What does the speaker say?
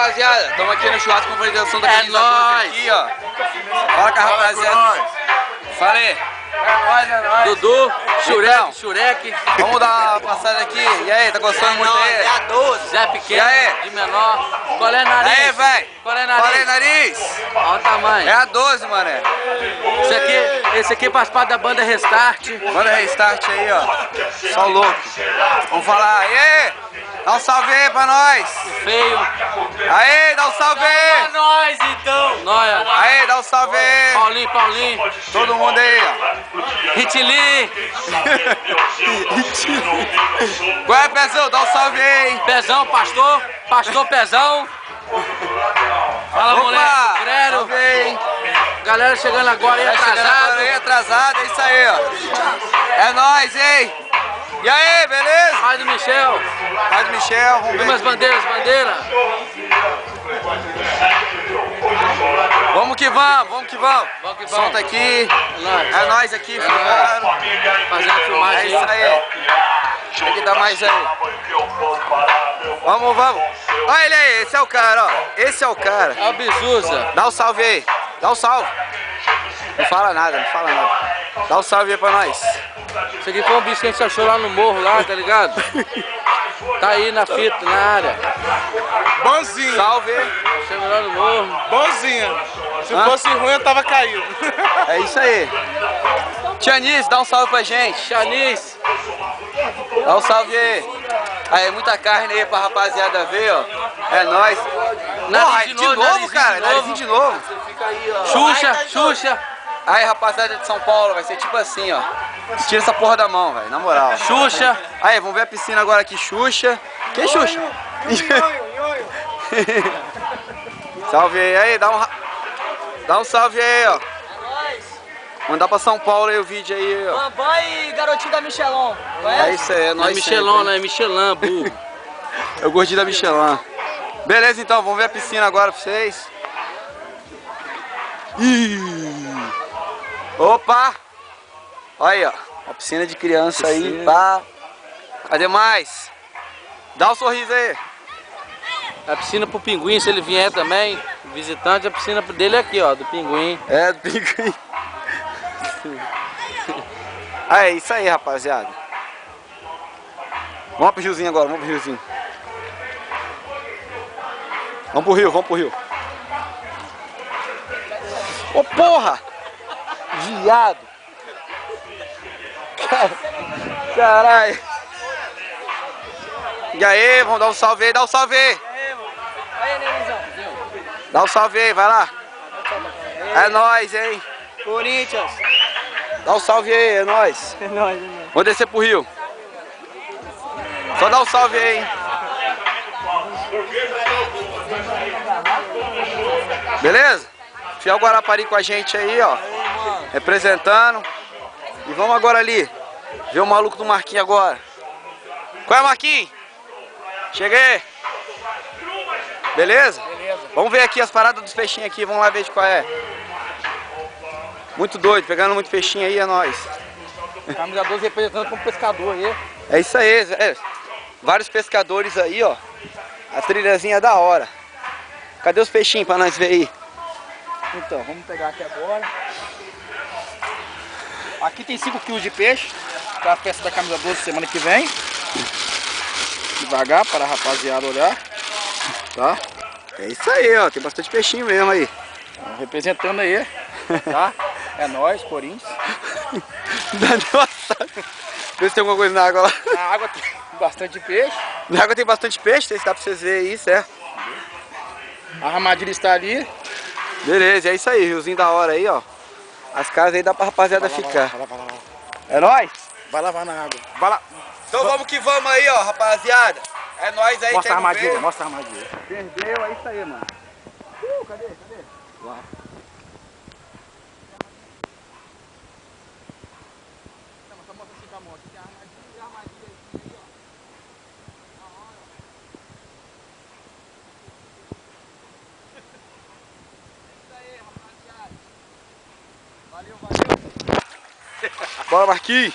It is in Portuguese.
rapaziada, estamos aqui no churrasco com a apresentação da camisa 12 aqui, ó. Fala com a rapaziada. Fala aí. É nóis. Dudu, Shurek. Vamos dar uma passada aqui. E aí, tá gostando muito aí? É a 12. Zé Pequeno, de menor. Qual é nariz? E aí, velho? Qual é nariz? Olha o tamanho. É a 12, mané. Esse aqui faz parte da banda Restart. Banda Restart aí, ó. Só louco. Vamos falar. E aí? Dá um salve aí pra nós. Feio. Aí, dá um salve aí. Pra nós, então. Nóia. Aí, dá um salve aí. Paulinho. Todo mundo aí, ó. Hitli. Qual é, Pezão? Dá um salve aí, hein? Pezão, pastor Pezão. Fala, moleque. Grero. Salve aí, hein? Galera chegando agora aí, atrasado, é isso aí, ó. É nóis, hein? E aí, beleza? Pai do Michel, vamos ver. umas bandeiras. Vamos que vamos. O som tá aqui. É nóis aqui, filmando. Fazendo filmagem. É isso aí. Tem que dar mais aí. Vamos. Olha ele aí, esse é o cara, ó. Esse é o cara. É o Bizuza. Dá um salve aí. Dá um salve. Não fala nada. Dá um salve aí pra nós. Isso aqui foi um bicho que a gente achou lá no morro, lá, tá ligado? Tá aí na fita, na área. Bonzinho. Salve. Chegou lá no morro. Bonzinho. Se fosse ruim, eu tava caído. É isso aí. Tianis, dá um salve pra gente. Chanis. Dá um salve aí. Aí, muita carne aí pra rapaziada ver, ó. É nóis. Porra, de novo, cara. Narizinho de novo. Xuxa. Aí, rapaziada de São Paulo, vai ser tipo assim, ó. Tira essa porra da mão, velho, na moral. Xuxa. Aí, vamos ver a piscina agora aqui, Xuxa. Quem é Xuxa? Salve aí, dá um salve aí, ó. Mandar pra São Paulo aí o vídeo aí, ó. Bambam e garotinho da Michelin. É isso aí, é Não é nóis. Michelin, não é Michelin, burro. Eu gordinho da Michelin. Beleza, então, vamos ver a piscina agora pra vocês. Opa! Olha aí, ó. Uma piscina de criança aí, pá. Cadê mais? Dá um sorriso aí. A piscina pro pinguim, se ele vier também, visitante, a piscina dele é aqui, ó, do pinguim. É, do pinguim. É isso aí, rapaziada. Vamos pro riozinho agora, Vamos pro rio. Ô, porra! Viado! Caralho! E aí, vamos dar um salve aí, Aí, Nenizão. Dá um salve aí, vai lá. É nóis, hein? Corinthians. Dá um salve aí, é nóis. É nóis. Vou descer pro rio. Só dá um salve aí, hein? Beleza? Fiel Guarapari com a gente aí, ó. Representando. E vamos agora ali. Ver o maluco do Marquinhos agora. Qual é, Marquinhos? Cheguei. Beleza? Vamos ver aqui as paradas dos peixinhos aqui. Vamos lá ver de qual é. Muito doido, pegando muito peixinho aí, é nóis. Camisa 12 representando como pescador aí. É isso aí, vários pescadores aí, ó. A trilhazinha é da hora. Cadê os peixinhos pra nós ver aí? Então, vamos pegar aqui agora. Aqui tem 5 kg de peixe. Para a festa da camisa 12 semana que vem. Devagar para a rapaziada olhar. Tá? É isso aí, ó. Tem bastante peixinho mesmo aí. Representando aí. Tá? É nóis, Corinthians. Vê se tem alguma coisa na água lá. Na água tem bastante peixe. Na água tem bastante peixe, dá pra vocês verem aí, certo? A armadilha está ali. Beleza, é isso aí, riozinho da hora aí, ó. As casas aí dá pra rapaziada ficar. Vai lá. É nóis? Vai lavar na água. Vai lá. Então vamos que vamos aí, ó, rapaziada. É nóis aí, Mostra a quer ver? armadilha, mostra a armadilha. Perdeu, é isso aí, mano. Cadê? Lá. Bora, Marquinhos.